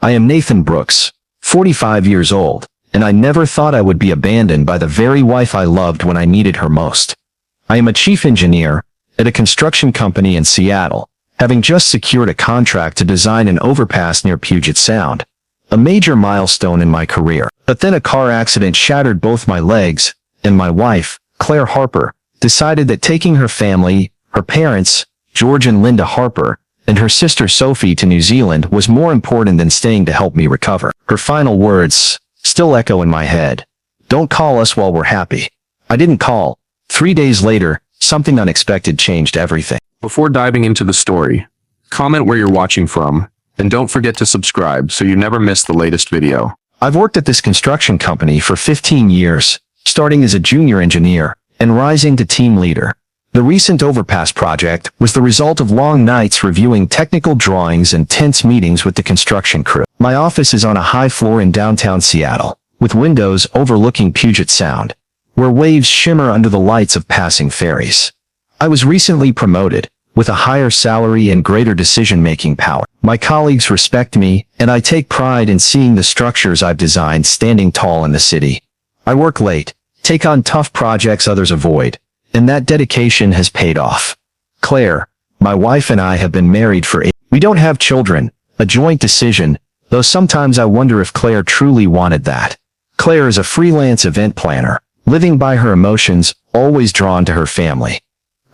I am Nathan Brooks, 45 years old, and I never thought I would be abandoned by the very wife I loved when I needed her most. I am a chief engineer at a construction company in Seattle, having just secured a contract to design an overpass near Puget Sound, a major milestone in my career. But then a car accident shattered both my legs, and my wife, Claire Harper, decided that taking her family, her parents, George and Linda Harper, and her sister Sophie to New Zealand was more important than staying to help me recover. Her final words still echo in my head. "Don't call us while we're happy." I didn't call. 3 days later, something unexpected changed everything. Before diving into the story, comment where you're watching from, and don't forget to subscribe so you never miss the latest video. I've worked at this construction company for 15 years, starting as a junior engineer and rising to team leader. The recent overpass project was the result of long nights reviewing technical drawings and tense meetings with the construction crew. My office is on a high floor in downtown Seattle, with windows overlooking Puget Sound, where waves shimmer under the lights of passing ferries. I was recently promoted, with a higher salary and greater decision-making power. My colleagues respect me, and I take pride in seeing the structures I've designed standing tall in the city. I work late, take on tough projects others avoid, and that dedication has paid off. Claire, my wife, and I have been married for 8 years. We don't have children, a joint decision, though sometimes I wonder if Claire truly wanted that. Claire is a freelance event planner, living by her emotions, always drawn to her family.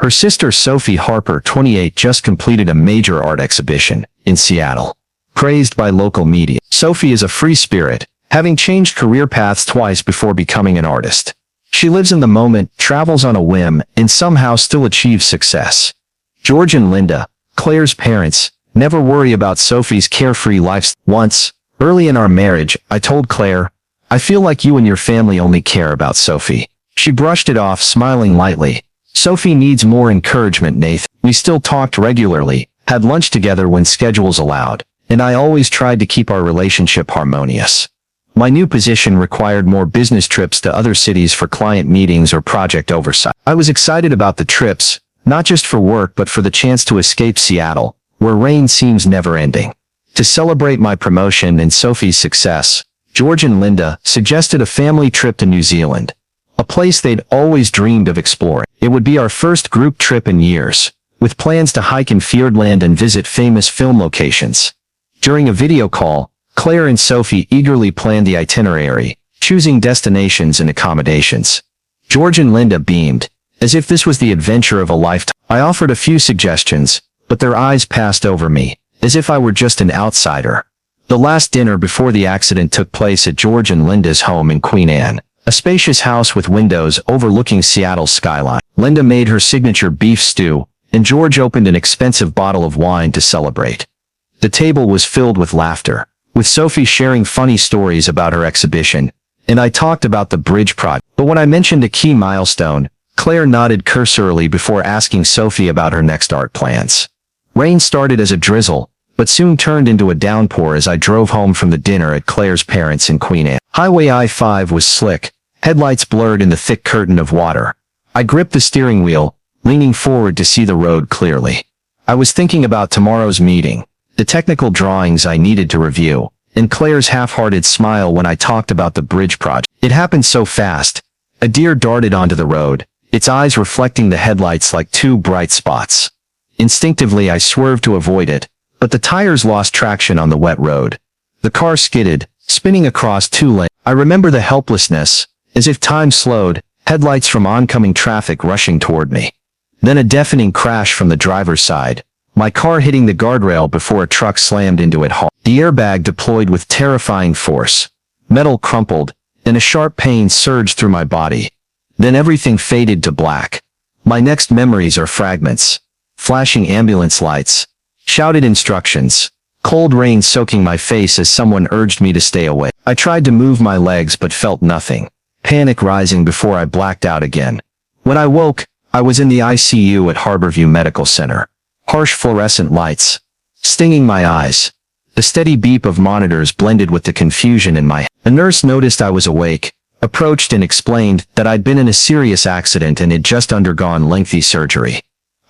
Her sister Sophie Harper, 28, just completed a major art exhibition in Seattle, praised by local media. Sophie is a free spirit, having changed career paths twice before becoming an artist. She lives in the moment, travels on a whim, and somehow still achieves success. George and Linda, Claire's parents, never worry about Sophie's carefree life. Once, early in our marriage, I told Claire, "I feel like you and your family only care about Sophie." She brushed it off, smiling lightly. "Sophie needs more encouragement, Nathan." We still talked regularly, had lunch together when schedules allowed, and I always tried to keep our relationship harmonious. My new position required more business trips to other cities for client meetings or project oversight. I was excited about the trips, not just for work but for the chance to escape Seattle, where rain seems never ending. To celebrate my promotion and Sophie's success, George and Linda suggested a family trip to New Zealand, a place they'd always dreamed of exploring. It would be our first group trip in years, with plans to hike in Fiordland and visit famous film locations. During a video call, Claire and Sophie eagerly planned the itinerary, choosing destinations and accommodations. George and Linda beamed, as if this was the adventure of a lifetime. I offered a few suggestions, but their eyes passed over me, as if I were just an outsider. The last dinner before the accident took place at George and Linda's home in Queen Anne, a spacious house with windows overlooking Seattle's skyline. Linda made her signature beef stew, and George opened an expensive bottle of wine to celebrate. The table was filled with laughter, with Sophie sharing funny stories about her exhibition, and I talked about the bridge project. But when I mentioned a key milestone, Claire nodded cursorily before asking Sophie about her next art plans. Rain started as a drizzle, but soon turned into a downpour as I drove home from the dinner at Claire's parents in Queen Anne. Highway I-5 was slick, headlights blurred in the thick curtain of water. I gripped the steering wheel, leaning forward to see the road clearly. I was thinking about tomorrow's meeting, the technical drawings I needed to review, and Claire's half-hearted smile when I talked about the bridge project. It happened so fast. A deer darted onto the road, its eyes reflecting the headlights like two bright spots. Instinctively I swerved to avoid it, but the tires lost traction on the wet road. The car skidded, spinning across 2 lanes. I remember the helplessness, as if time slowed, headlights from oncoming traffic rushing toward me. Then a deafening crash from the driver's side, my car hitting the guardrail before a truck slammed into it hard. The airbag deployed with terrifying force. Metal crumpled, and a sharp pain surged through my body. Then everything faded to black. My next memories are fragments. Flashing ambulance lights. Shouted instructions. Cold rain soaking my face as someone urged me to stay away. I tried to move my legs but felt nothing. Panic rising before I blacked out again. When I woke, I was in the ICU at Harborview Medical Center. Harsh fluorescent lights, stinging my eyes. The steady beep of monitors blended with the confusion in my head. A nurse noticed I was awake, approached and explained that I'd been in a serious accident and had just undergone lengthy surgery.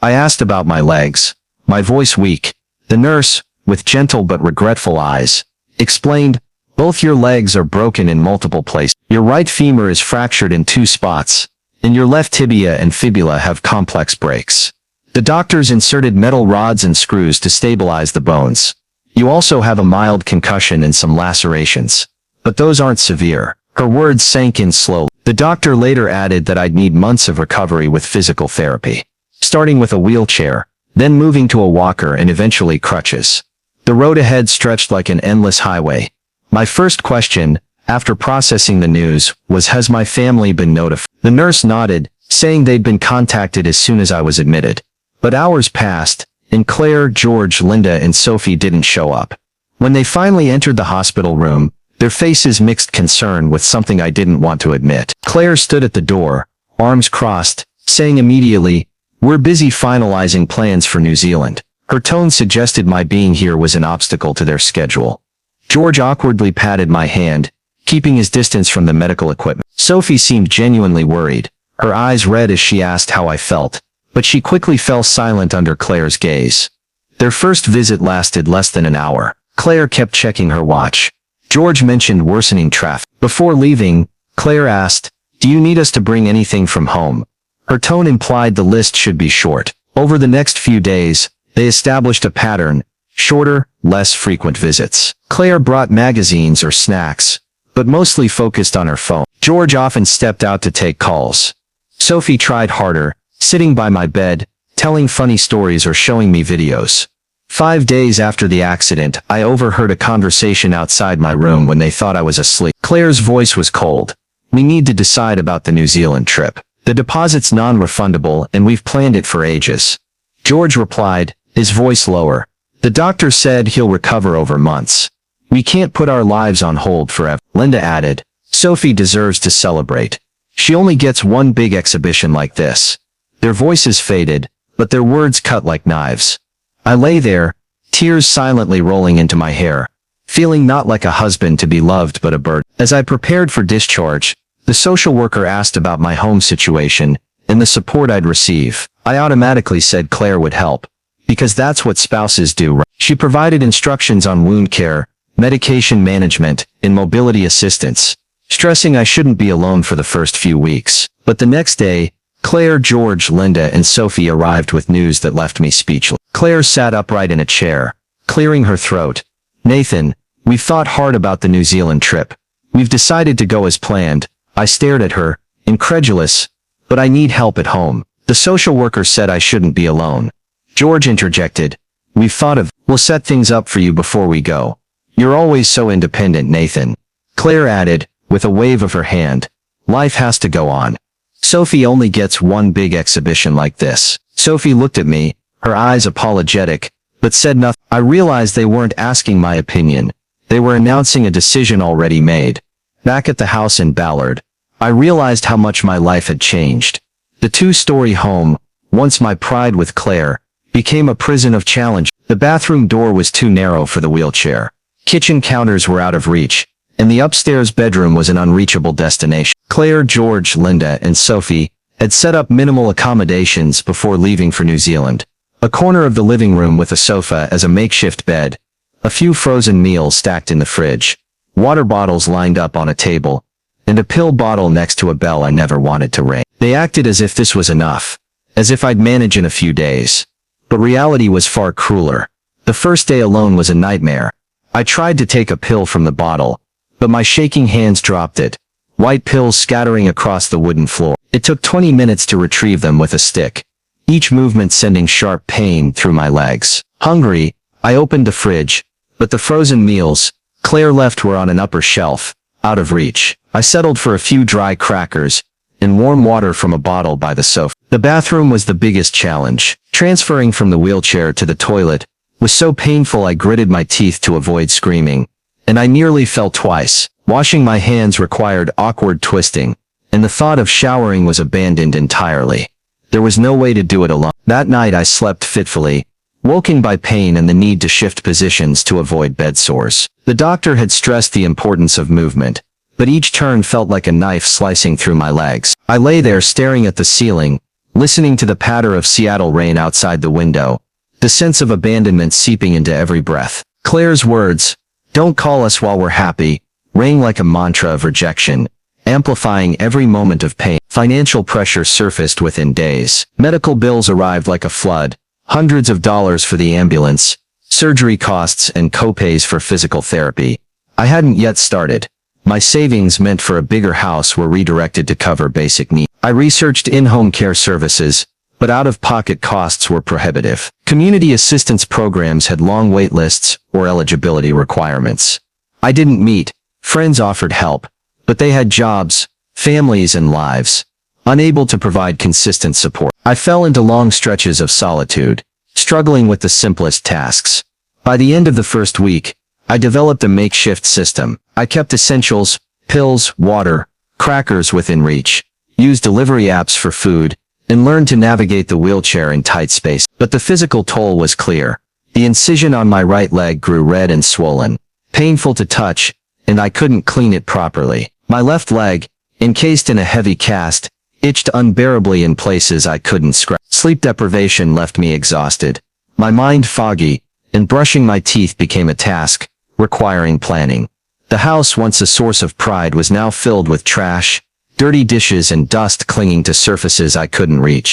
I asked about my legs, my voice weak. The nurse, with gentle but regretful eyes, explained, "Both your legs are broken in multiple places. Your right femur is fractured in 2 spots, and your left tibia and fibula have complex breaks. The doctors inserted metal rods and screws to stabilize the bones. You also have a mild concussion and some lacerations. But those aren't severe." Her words sank in slowly. The doctor later added that I'd need months of recovery with physical therapy, starting with a wheelchair, then moving to a walker and eventually crutches. The road ahead stretched like an endless highway. My first question, after processing the news, was, "Has my family been notified?" The nurse nodded, saying they'd been contacted as soon as I was admitted. But hours passed, and Claire, George, Linda, and Sophie didn't show up. When they finally entered the hospital room, their faces mixed concern with something I didn't want to admit. Claire stood at the door, arms crossed, saying immediately, "We're busy finalizing plans for New Zealand." Her tone suggested my being here was an obstacle to their schedule. George awkwardly patted my hand, keeping his distance from the medical equipment. Sophie seemed genuinely worried, her eyes red as she asked how I felt, but she quickly fell silent under Claire's gaze. Their first visit lasted less than an hour. Claire kept checking her watch. George mentioned worsening traffic. Before leaving, Claire asked, "Do you need us to bring anything from home?" Her tone implied the list should be short. Over the next few days, they established a pattern: shorter, less frequent visits. Claire brought magazines or snacks, but mostly focused on her phone. George often stepped out to take calls. Sophie tried harder, sitting by my bed, telling funny stories or showing me videos. 5 days after the accident, I overheard a conversation outside my room when they thought I was asleep. Claire's voice was cold. "We need to decide about the New Zealand trip. The deposit's non-refundable and we've planned it for ages." George replied, his voice lower. "The doctor said he'll recover over months. We can't put our lives on hold forever." Linda added, "Sophie deserves to celebrate. She only gets one big exhibition like this." Their voices faded, but their words cut like knives. I lay there, tears silently rolling into my hair, feeling not like a husband to be loved but a burden. As I prepared for discharge, the social worker asked about my home situation and the support I'd receive. I automatically said Claire would help, because that's what spouses do, right? She provided instructions on wound care, medication management, and mobility assistance, stressing I shouldn't be alone for the first few weeks. But the next day, Claire, George, Linda, and Sophie arrived with news that left me speechless. Claire sat upright in a chair, clearing her throat. "Nathan, we've thought hard about the New Zealand trip. We've decided to go as planned." I stared at her, incredulous. "But I need help at home." The social worker said I shouldn't be alone. George interjected, "We've thought of, we'll set things up for you before we go. You're always so independent, Nathan." Claire added, with a wave of her hand, "Life has to go on. Sophie only gets one big exhibition like this." Sophie looked at me, her eyes apologetic, but said nothing. I realized they weren't asking my opinion. They were announcing a decision already made. Back at the house in Ballard, I realized how much my life had changed. The 2-story home, once my pride with Claire, became a prison of challenge. The bathroom door was too narrow for the wheelchair. Kitchen counters were out of reach, and the upstairs bedroom was an unreachable destination. Claire, George, Linda, and Sophie had set up minimal accommodations before leaving for New Zealand. A corner of the living room with a sofa as a makeshift bed, a few frozen meals stacked in the fridge, water bottles lined up on a table, and a pill bottle next to a bell I never wanted to ring. They acted as if this was enough, as if I'd manage in a few days. But reality was far crueler. The first day alone was a nightmare. I tried to take a pill from the bottle, but my shaking hands dropped it, white pills scattering across the wooden floor. It took 20 minutes to retrieve them with a stick, each movement sending sharp pain through my legs. Hungry, I opened the fridge, but the frozen meals Claire left were on an upper shelf, out of reach. I settled for a few dry crackers and warm water from a bottle by the sofa. The bathroom was the biggest challenge. Transferring from the wheelchair to the toilet was so painful I gritted my teeth to avoid screaming, and I nearly fell twice. Washing my hands required awkward twisting, and the thought of showering was abandoned entirely. There was no way to do it alone. That night I slept fitfully, woken by pain and the need to shift positions to avoid bed sores. The doctor had stressed the importance of movement, but each turn felt like a knife slicing through my legs. I lay there staring at the ceiling, listening to the patter of Seattle rain outside the window, the sense of abandonment seeping into every breath. Claire's words, "Don't call us while we're happy," rang like a mantra of rejection, amplifying every moment of pain. Financial pressure surfaced within days. Medical bills arrived like a flood, hundreds of dollars for the ambulance, surgery costs and copays for physical therapy. I hadn't yet started. My savings meant for a bigger house were redirected to cover basic needs. I researched in-home care services, but out-of-pocket costs were prohibitive. Community assistance programs had long wait lists or eligibility requirements. I didn't meet. Friends offered help, but they had jobs, families and lives, unable to provide consistent support. I fell into long stretches of solitude, struggling with the simplest tasks. By the end of the first week, I developed a makeshift system. I kept essentials, pills, water, crackers within reach, used delivery apps for food, and learned to navigate the wheelchair in tight space. But the physical toll was clear. The incision on my right leg grew red and swollen, painful to touch, and I couldn't clean it properly. My left leg, encased in a heavy cast, itched unbearably in places I couldn't scratch. Sleep deprivation left me exhausted, my mind foggy, and brushing my teeth became a task, requiring planning. The house, once a source of pride, was now filled with trash, dirty dishes and dust clinging to surfaces I couldn't reach.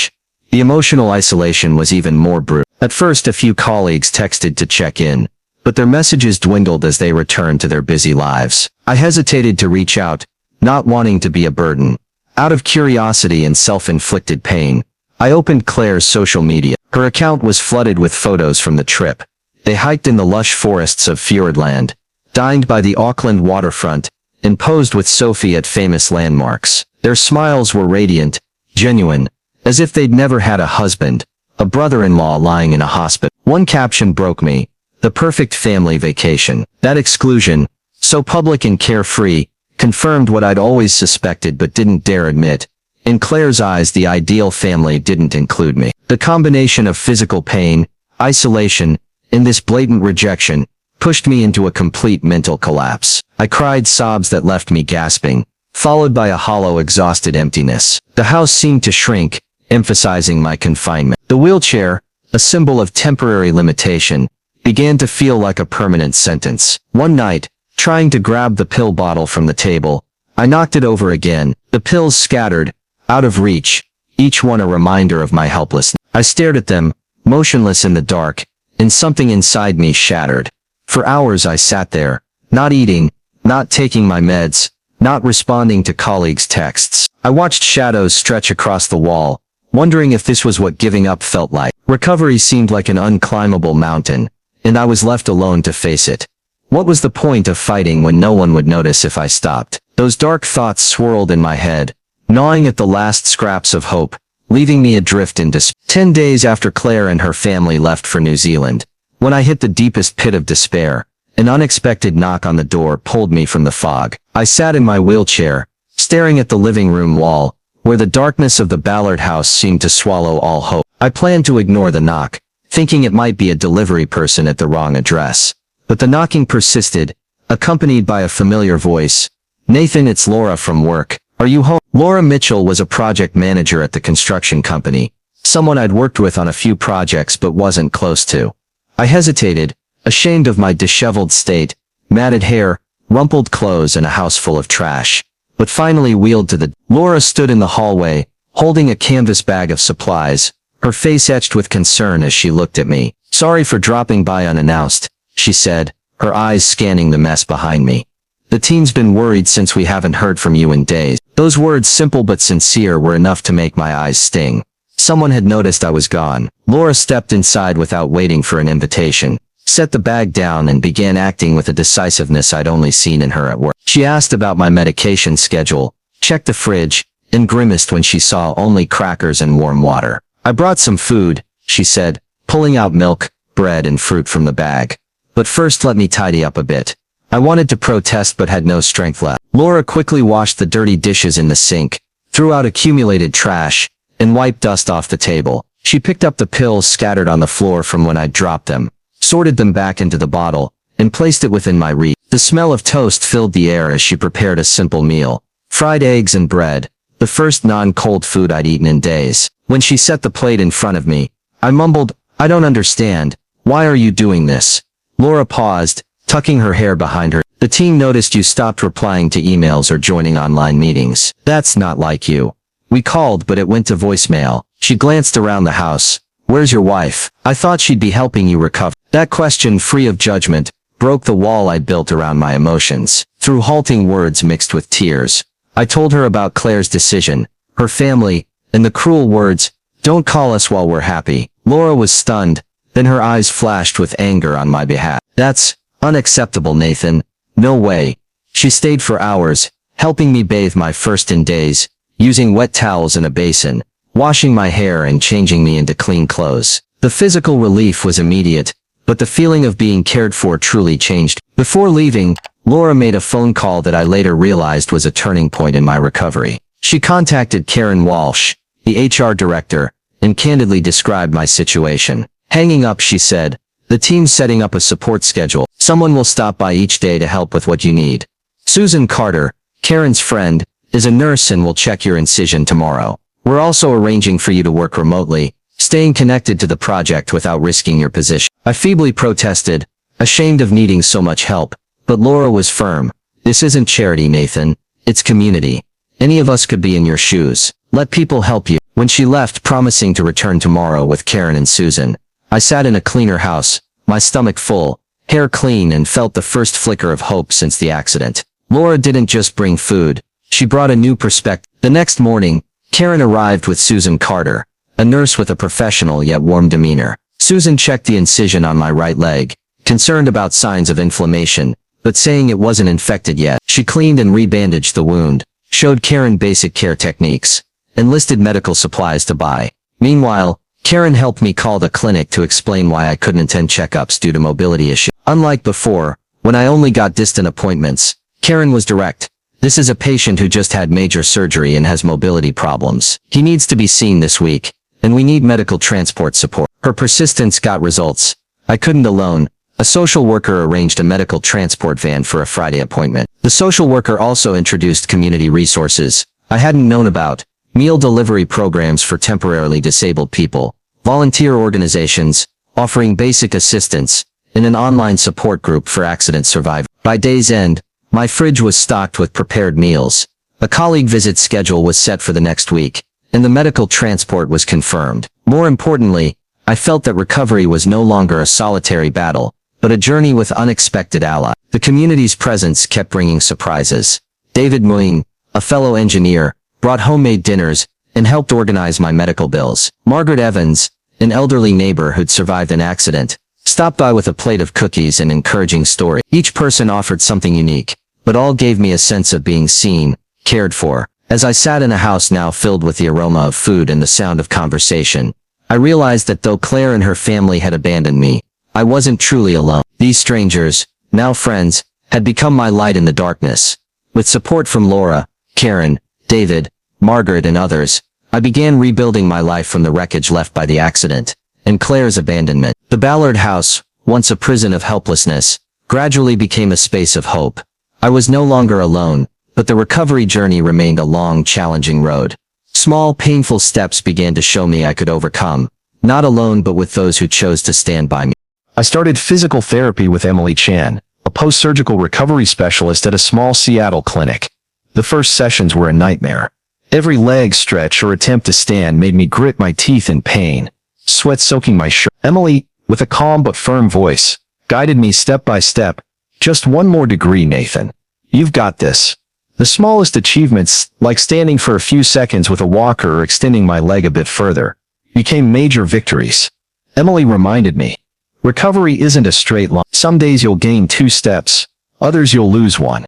The emotional isolation was even more brutal. At first, a few colleagues texted to check in, but their messages dwindled as they returned to their busy lives. I hesitated to reach out, not wanting to be a burden. Out of curiosity and self-inflicted pain, I opened Claire's social media. Her account was flooded with photos from the trip. They hiked in the lush forests of Fjordland, dined by the Auckland waterfront, and posed with Sophie at famous landmarks. Their smiles were radiant, genuine, as if they'd never had a husband, a brother-in-law lying in a hospital. One caption broke me: "The perfect family vacation." That exclusion, so public and carefree, confirmed what I'd always suspected but didn't dare admit. In Claire's eyes, the ideal family didn't include me. The combination of physical pain, isolation, and this blatant rejection pushed me into a complete mental collapse. I cried sobs that left me gasping, followed by a hollow, exhausted emptiness. The house seemed to shrink, emphasizing my confinement. The wheelchair, a symbol of temporary limitation, began to feel like a permanent sentence. One night, trying to grab the pill bottle from the table, I knocked it over again. The pills scattered, out of reach, each one a reminder of my helplessness. I stared at them, motionless in the dark, and something inside me shattered. For hours I sat there, not eating, not taking my meds, not responding to colleagues' texts. I watched shadows stretch across the wall, wondering if this was what giving up felt like. Recovery seemed like an unclimbable mountain, and I was left alone to face it. What was the point of fighting when no one would notice if I stopped? Those dark thoughts swirled in my head, gnawing at the last scraps of hope, leaving me adrift in despair. 10 days after Claire and her family left for New Zealand, when I hit the deepest pit of despair, an unexpected knock on the door pulled me from the fog. I sat in my wheelchair, staring at the living room wall, where the darkness of the Ballard house seemed to swallow all hope. I planned to ignore the knock, thinking it might be a delivery person at the wrong address. But the knocking persisted, accompanied by a familiar voice. "Nathan, it's Laura from work. Are you home?" Laura Mitchell was a project manager at the construction company, someone I'd worked with on a few projects but wasn't close to. I hesitated, ashamed of my disheveled state, matted hair, rumpled clothes and a house full of trash, but finally wheeled to the... Laura stood in the hallway, holding a canvas bag of supplies, her face etched with concern as she looked at me. "Sorry for dropping by unannounced," she said, her eyes scanning the mess behind me. "The team's been worried since we haven't heard from you in days." Those words, simple but sincere, were enough to make my eyes sting. Someone had noticed I was gone. Laura stepped inside without waiting for an invitation, set the bag down and began acting with a decisiveness I'd only seen in her at work. She asked about my medication schedule, checked the fridge, and grimaced when she saw only crackers and warm water. "I brought some food," she said, pulling out milk, bread and fruit from the bag. "But first let me tidy up a bit." I wanted to protest but had no strength left. Laura quickly washed the dirty dishes in the sink, threw out accumulated trash, and wiped dust off the table. She picked up the pills scattered on the floor from when I'd dropped them, sorted them back into the bottle, and placed it within my reach. The smell of toast filled the air as she prepared a simple meal. Fried eggs and bread, the first non-cold food I'd eaten in days. When she set the plate in front of me, I mumbled, "I don't understand. Why are you doing this?" Laura paused, tucking her hair behind her. The team noticed you stopped replying to emails or joining online meetings. That's not like you. We called, but it went to voicemail. She glanced around the house. Where's your wife? I thought she'd be helping you recover. That question, free of judgment, broke the wall I built around my emotions. Through halting words mixed with tears, I told her about Claire's decision, her family, and the cruel words, "Don't call us while we're happy." Laura was stunned, then her eyes flashed with anger on my behalf. "That's unacceptable, Nathan. No way." She stayed for hours, helping me bathe my first in days, using wet towels in a basin, washing my hair and changing me into clean clothes. The physical relief was immediate, but the feeling of being cared for truly changed. Before leaving, Laura made a phone call that I later realized was a turning point in my recovery. She contacted Karen Walsh, the HR director, and candidly described my situation. Hanging up, she said, "The team's setting up a support schedule. Someone will stop by each day to help with what you need. Susan Carter, Karen's friend, is a nurse and will check your incision tomorrow. We're also arranging for you to work remotely, staying connected to the project without risking your position." I feebly protested, ashamed of needing so much help, but Laura was firm. "This isn't charity, Nathan. It's community. Any of us could be in your shoes. Let people help you." When she left, promising to return tomorrow with Karen and Susan, I sat in a cleaner house, my stomach full, hair clean, and felt the first flicker of hope since the accident. Laura didn't just bring food. She brought a new perspective. The next morning, Karen arrived with Susan Carter, a nurse with a professional yet warm demeanor. Susan checked the incision on my right leg, concerned about signs of inflammation, but saying it wasn't infected yet. She cleaned and rebandaged the wound, showed Karen basic care techniques, and listed medical supplies to buy. Meanwhile, Karen helped me call the clinic to explain why I couldn't attend checkups due to mobility issues. Unlike before, when I only got distant appointments, Karen was direct. "This is a patient who just had major surgery and has mobility problems. He needs to be seen this week, and we need medical transport support." Her persistence got results. I couldn't alone. A social worker arranged a medical transport van for a Friday appointment. The social worker also introduced community resources I hadn't known about: meal delivery programs for temporarily disabled people, volunteer organizations offering basic assistance, and an online support group for accident survivors. By day's end, my fridge was stocked with prepared meals. A colleague visit schedule was set for the next week, and the medical transport was confirmed. More importantly, I felt that recovery was no longer a solitary battle, but a journey with unexpected allies. The community's presence kept bringing surprises. David Muing, a fellow engineer, brought homemade dinners and helped organize my medical bills. Margaret Evans, an elderly neighbor who'd survived an accident, stopped by with a plate of cookies and encouraging story. Each person offered something unique, but all gave me a sense of being seen, cared for. As I sat in a house now filled with the aroma of food and the sound of conversation, I realized that though Claire and her family had abandoned me, I wasn't truly alone. These strangers, now friends, had become my light in the darkness. With support from Laura, Karen, David, Margaret, and others, I began rebuilding my life from the wreckage left by the accident and Claire's abandonment. The Ballard house, once a prison of helplessness, gradually became a space of hope. I was no longer alone, but the recovery journey remained a long, challenging road. Small, painful steps began to show me I could overcome, not alone but with those who chose to stand by me. I started physical therapy with Emily Chan, a post-surgical recovery specialist at a small Seattle clinic. The first sessions were a nightmare. Every leg stretch or attempt to stand made me grit my teeth in pain, sweat soaking my shirt. Emily, with a calm but firm voice, guided me step by step. "Just one more degree, Nathan. You've got this." The smallest achievements, like standing for a few seconds with a walker or extending my leg a bit further, became major victories. Emily reminded me, recovery isn't a straight line. Some days you'll gain 2 steps, others you'll lose 1.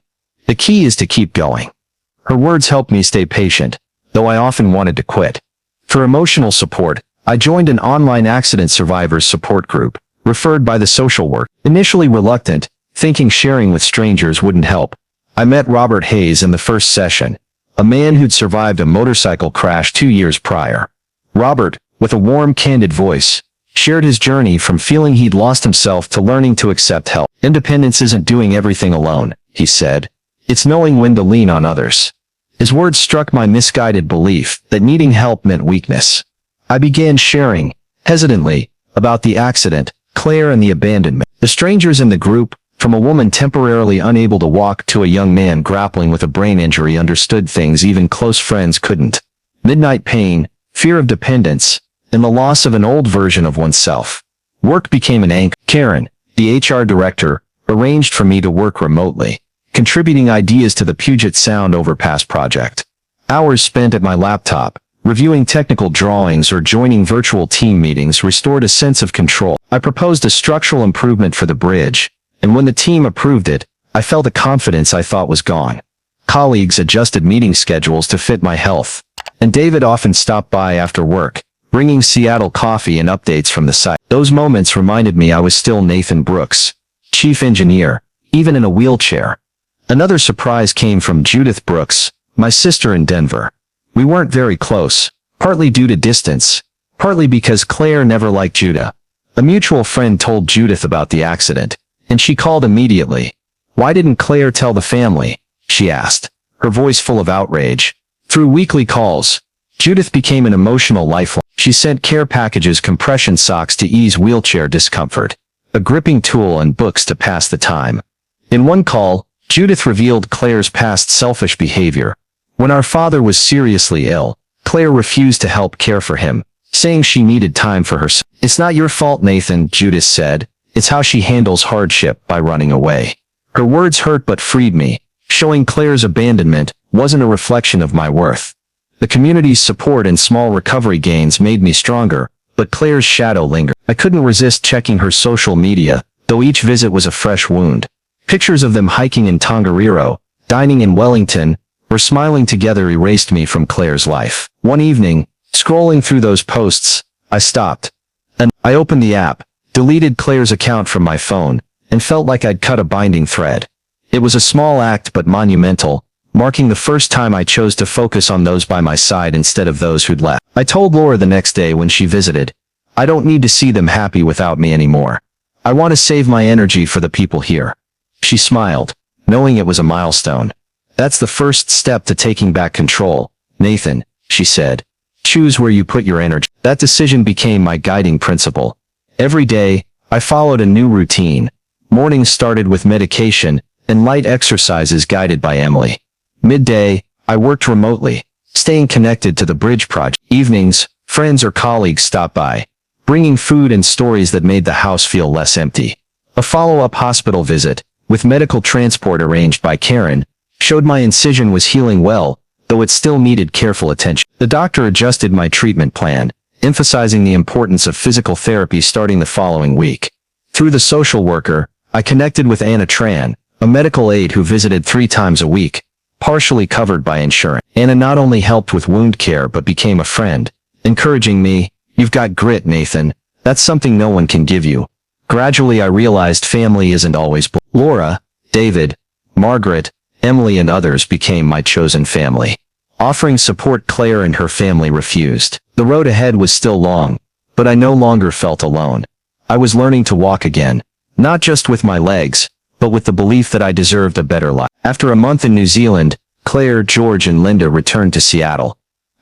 The key is to keep going. Her words helped me stay patient, though I often wanted to quit. For emotional support, I joined an online accident survivors support group, referred by the social worker. Initially reluctant, thinking sharing with strangers wouldn't help, I met Robert Hayes in the first session, a man who'd survived a motorcycle crash 2 years prior. Robert, with a warm, candid voice, shared his journey from feeling he'd lost himself to learning to accept help. "Independence isn't doing everything alone," he said. "It's knowing when to lean on others." His words struck my misguided belief that needing help meant weakness. I began sharing, hesitantly, about the accident, Claire, and the abandonment. The strangers in the group, From a woman temporarily unable to walk to a young man grappling with a brain injury understood things even close friends couldn't. Midnight pain, fear of dependence, and the loss of an old version of oneself. Work became an anchor. Karen, the HR director, arranged for me to work remotely, contributing ideas to the Puget Sound overpass project. Hours spent at my laptop, reviewing technical drawings or joining virtual team meetings restored a sense of control. I proposed a structural improvement for the bridge, and when the team approved it, I felt a confidence I thought was gone. Colleagues adjusted meeting schedules to fit my health, and David often stopped by after work, bringing Seattle coffee and updates from the site. Those moments reminded me I was still Nathan Brooks, chief engineer, even in a wheelchair. Another surprise came from Judith Brooks, my sister in Denver. We weren't very close, partly due to distance, partly because Claire never liked Judah. A mutual friend told Judith about the accident, and she called immediately. "Why didn't Claire tell the family?" she asked, her voice full of outrage. Through weekly calls, Judith became an emotional lifeline. She sent care packages, compression socks to ease wheelchair discomfort, a gripping tool and books to pass the time. In one call, Judith revealed Claire's past selfish behavior. When our father was seriously ill, Claire refused to help care for him, saying she needed time for herself. "It's not your fault, Nathan," Judith said. "It's how she handles hardship by running away." Her words hurt but freed me, showing Claire's abandonment wasn't a reflection of my worth. The community's support and small recovery gains made me stronger, but Claire's shadow lingered. I couldn't resist checking her social media, though each visit was a fresh wound. Pictures of them hiking in Tongariro, dining in Wellington, or smiling together erased me from Claire's life. One evening, scrolling through those posts, I stopped. And I opened the app, deleted Claire's account from my phone, and felt like I'd cut a binding thread. It was a small act but monumental, marking the first time I chose to focus on those by my side instead of those who'd left. I told Laura the next day when she visited, "I don't need to see them happy without me anymore. I want to save my energy for the people here." She smiled, knowing it was a milestone. "That's the first step to taking back control, Nathan," she said. "Choose where you put your energy." That decision became my guiding principle. Every day, I followed a new routine. Mornings started with medication and light exercises guided by Emily. Midday, I worked remotely, staying connected to the bridge project. Evenings, friends or colleagues stopped by, bringing food and stories that made the house feel less empty. A follow-up hospital visit, with medical transport arranged by Karen, showed my incision was healing well, though it still needed careful attention. The doctor adjusted my treatment plan, emphasizing the importance of physical therapy starting the following week. Through the social worker, I connected with Anna Tran, a medical aide who visited 3 times a week, partially covered by insurance. Anna not only helped with wound care but became a friend, encouraging me, "You've got grit, Nathan. That's something no one can give you." Gradually I realized family isn't always Laura, David, Margaret, Emily and others became my chosen family. Offering support, Claire and her family refused. The road ahead was still long, but I no longer felt alone. I was learning to walk again, not just with my legs, but with the belief that I deserved a better life. After a month in New Zealand, Claire, George and Linda returned to Seattle.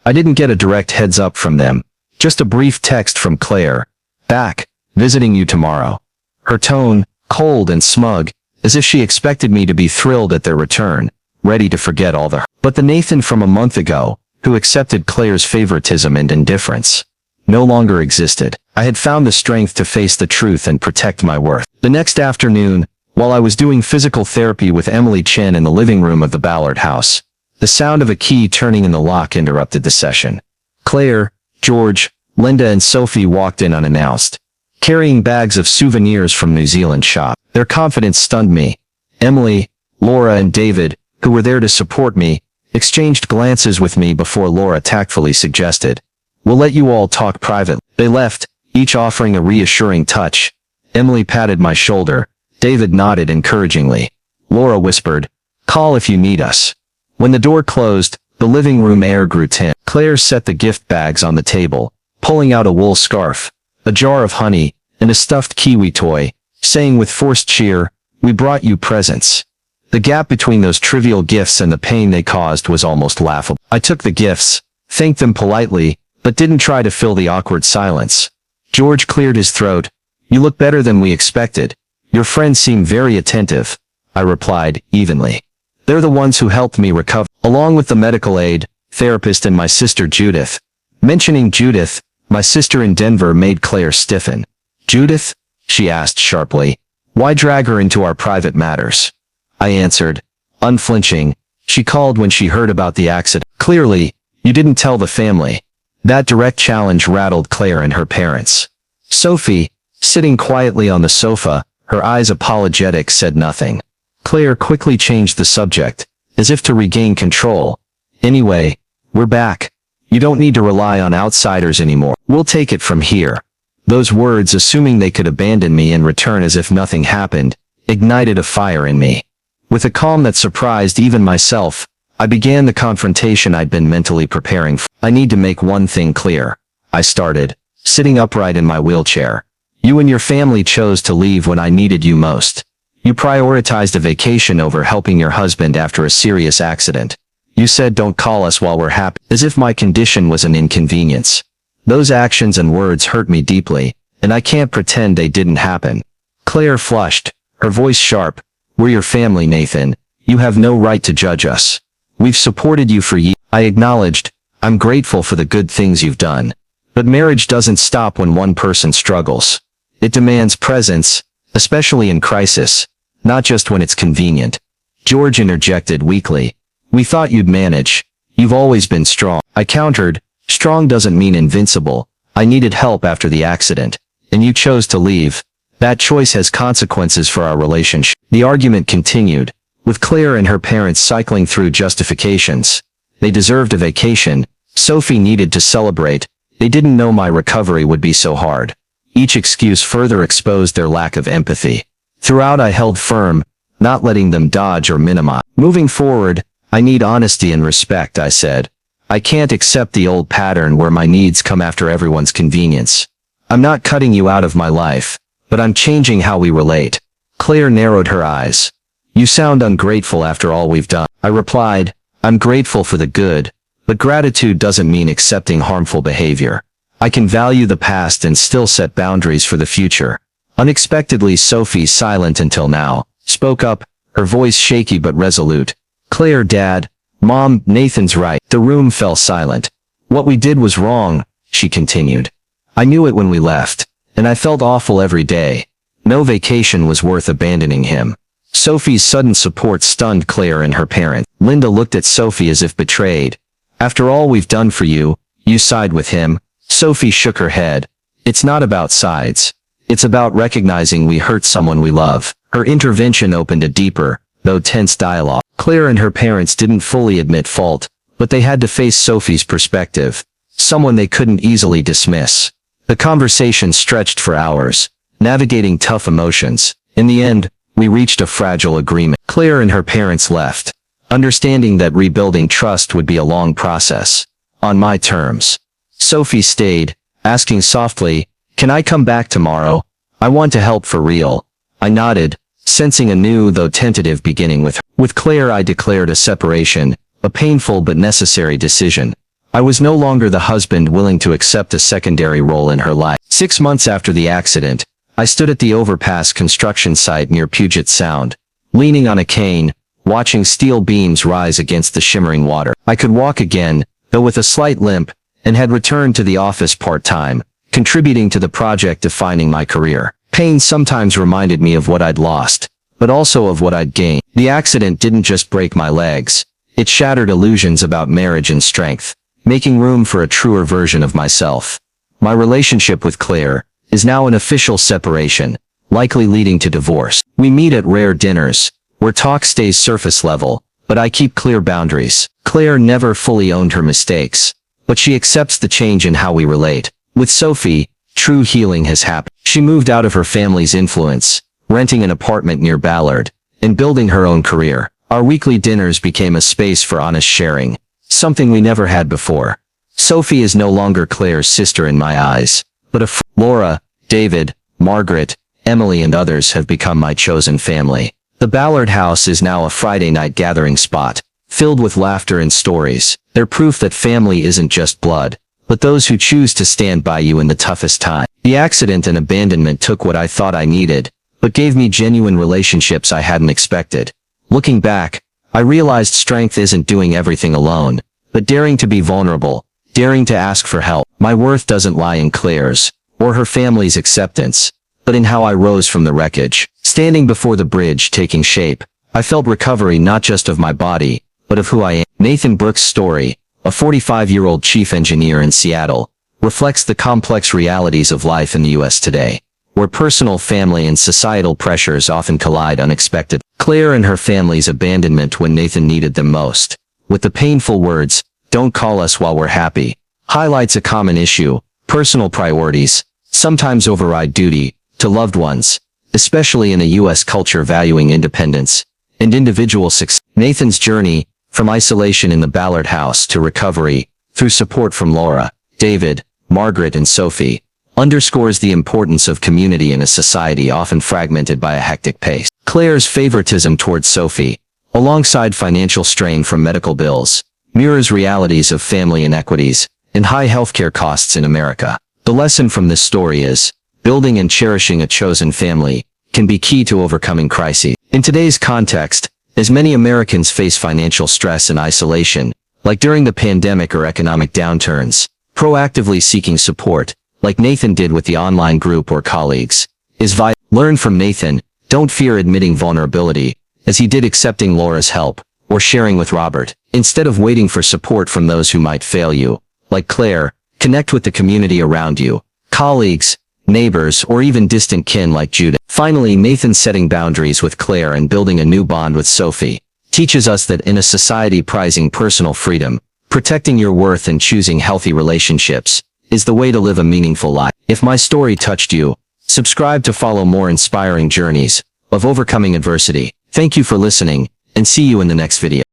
I didn't get a direct heads up from them, just a brief text from Claire. "Back, visiting you tomorrow." Her tone, cold and smug, as if she expected me to be thrilled at their return, ready to forget all the hurt. But the Nathan from a month ago, who accepted Claire's favoritism and indifference, no longer existed. I had found the strength to face the truth and protect my worth. The next afternoon, while I was doing physical therapy with Emily Chen in the living room of the Ballard house, the sound of a key turning in the lock interrupted the session. Claire, George, Linda and Sophie walked in unannounced, carrying bags of souvenirs from New Zealand shop. Their confidence stunned me. Emily, Laura and David, who were there to support me, exchanged glances with me before Laura tactfully suggested, "We'll let you all talk privately." They left, each offering a reassuring touch. Emily patted my shoulder. David nodded encouragingly. Laura whispered, "Call if you need us." When the door closed, the living room air grew tense. Claire set the gift bags on the table, pulling out a wool scarf, a jar of honey, and a stuffed kiwi toy, saying with forced cheer, "We brought you presents." The gap between those trivial gifts and the pain they caused was almost laughable. I took the gifts, thanked them politely, but didn't try to fill the awkward silence. George cleared his throat. "You look better than we expected. Your friends seem very attentive, I replied, evenly. They're the ones who helped me recover, along with the medical aid, therapist and my sister Judith. Mentioning Judith, my sister in Denver made Claire stiffen. Judith? She asked sharply. Why drag her into our private matters? I answered, unflinching. She called when she heard about the accident. Clearly, you didn't tell the family. That direct challenge rattled Claire and her parents. Sophie, sitting quietly on the sofa, her eyes apologetic, said nothing. Claire quickly changed the subject, as if to regain control. Anyway, we're back. You don't need to rely on outsiders anymore. We'll take it from here. Those words, assuming they could abandon me and return as if nothing happened, ignited a fire in me. With a calm that surprised even myself, I began the confrontation I'd been mentally preparing for. I need to make one thing clear, I started, sitting upright in my wheelchair. You and your family chose to leave when I needed you most. You prioritized a vacation over helping your husband after a serious accident. You said don't call us while we're happy, as if my condition was an inconvenience. Those actions and words hurt me deeply, and I can't pretend they didn't happen. Claire flushed, her voice sharp. We're your family, Nathan. You have no right to judge us. We've supported you for years. I acknowledged, I'm grateful for the good things you've done. But marriage doesn't stop when one person struggles. It demands presence, especially in crisis, not just when it's convenient. George interjected weakly. We thought you'd manage. You've always been strong. I countered, strong doesn't mean invincible. I needed help after the accident, and you chose to leave. That choice has consequences for our relationship. The argument continued, with Claire and her parents cycling through justifications. They deserved a vacation. Sophie needed to celebrate. They didn't know my recovery would be so hard. Each excuse further exposed their lack of empathy. Throughout I held firm, not letting them dodge or minimize. Moving forward, I need honesty and respect, I said. I can't accept the old pattern where my needs come after everyone's convenience. I'm not cutting you out of my life, but I'm changing how we relate. Claire narrowed her eyes. You sound ungrateful after all we've done. I replied, I'm grateful for the good, but gratitude doesn't mean accepting harmful behavior. I can value the past and still set boundaries for the future. Unexpectedly, Sophie, silent until now, spoke up, her voice shaky but resolute. Claire, Dad, Mom, Nathan's right. The room fell silent. What we did was wrong, she continued. I knew it when we left, and I felt awful every day. No vacation was worth abandoning him. Sophie's sudden support stunned Claire and her parents. Linda looked at Sophie as if betrayed. After all we've done for you, you side with him? Sophie shook her head. It's not about sides. It's about recognizing we hurt someone we love. Her intervention opened a deeper, though tense dialogue. Claire and her parents didn't fully admit fault, but they had to face Sophie's perspective, someone they couldn't easily dismiss. The conversation stretched for hours, navigating tough emotions. In the end, we reached a fragile agreement. Claire and her parents left, understanding that rebuilding trust would be a long process. On my terms. Sophie stayed, asking softly, can I come back tomorrow? I want to help for real. I nodded, sensing a new though tentative beginning with her. With Claire I declared a separation, a painful but necessary decision. I was no longer the husband willing to accept a secondary role in her life. 6 months after the accident, I stood at the overpass construction site near Puget Sound, leaning on a cane, watching steel beams rise against the shimmering water. I could walk again, though with a slight limp, and had returned to the office part-time, contributing to the project defining my career. Pain sometimes reminded me of what I'd lost, but also of what I'd gained. The accident didn't just break my legs. It shattered illusions about marriage and strength, making room for a truer version of myself. My relationship with Claire is now an official separation, likely leading to divorce. We meet at rare dinners, where talk stays surface level, but I keep clear boundaries. Claire never fully owned her mistakes, but she accepts the change in how we relate. With Sophie, true healing has happened. She moved out of her family's influence, renting an apartment near Ballard, and building her own career. Our weekly dinners became a space for honest sharing, something we never had before. Sophie is no longer Claire's sister in my eyes, but a friend. Laura, David, Margaret, Emily and others have become my chosen family. The Ballard house is now a Friday night gathering spot, filled with laughter and stories. They're proof that family isn't just blood, but those who choose to stand by you in the toughest time. The accident and abandonment took what I thought I needed, but gave me genuine relationships I hadn't expected. Looking back, I realized strength isn't doing everything alone, but daring to be vulnerable, daring to ask for help. My worth doesn't lie in Claire's or her family's acceptance, but in how I rose from the wreckage. Standing before the bridge taking shape, I felt recovery not just of my body, but of who I am. Nathan Brooks' story, a 45-year-old chief engineer in Seattle, reflects the complex realities of life in the U.S. today, where personal, family, and societal pressures often collide unexpectedly. Claire and her family's abandonment when Nathan needed them most, with the painful words, "Don't call us while we're happy," highlights a common issue. Personal priorities sometimes override duty to loved ones, especially in a U.S. culture valuing independence and individual success. Nathan's journey, from isolation in the Ballard house to recovery, through support from Laura, David, Margaret, and Sophie, underscores the importance of community in a society often fragmented by a hectic pace. Claire's favoritism towards Sophie, alongside financial strain from medical bills, mirrors realities of family inequities and high healthcare costs in America. The lesson from this story is, building and cherishing a chosen family can be key to overcoming crises. In today's context, as many Americans face financial stress and isolation, like during the pandemic or economic downturns, proactively seeking support, like Nathan did with the online group or colleagues, is vital. Learn from Nathan, don't fear admitting vulnerability, as he did accepting Laura's help, or sharing with Robert. Instead of waiting for support from those who might fail you, like Claire, connect with the community around you, colleagues, neighbors, or even distant kin like Judith. Finally, Nathan setting boundaries with Claire and building a new bond with Sophie teaches us that in a society prizing personal freedom, protecting your worth and choosing healthy relationships is the way to live a meaningful life. If my story touched you, subscribe to follow more inspiring journeys of overcoming adversity. Thank you for listening, and see you in the next video.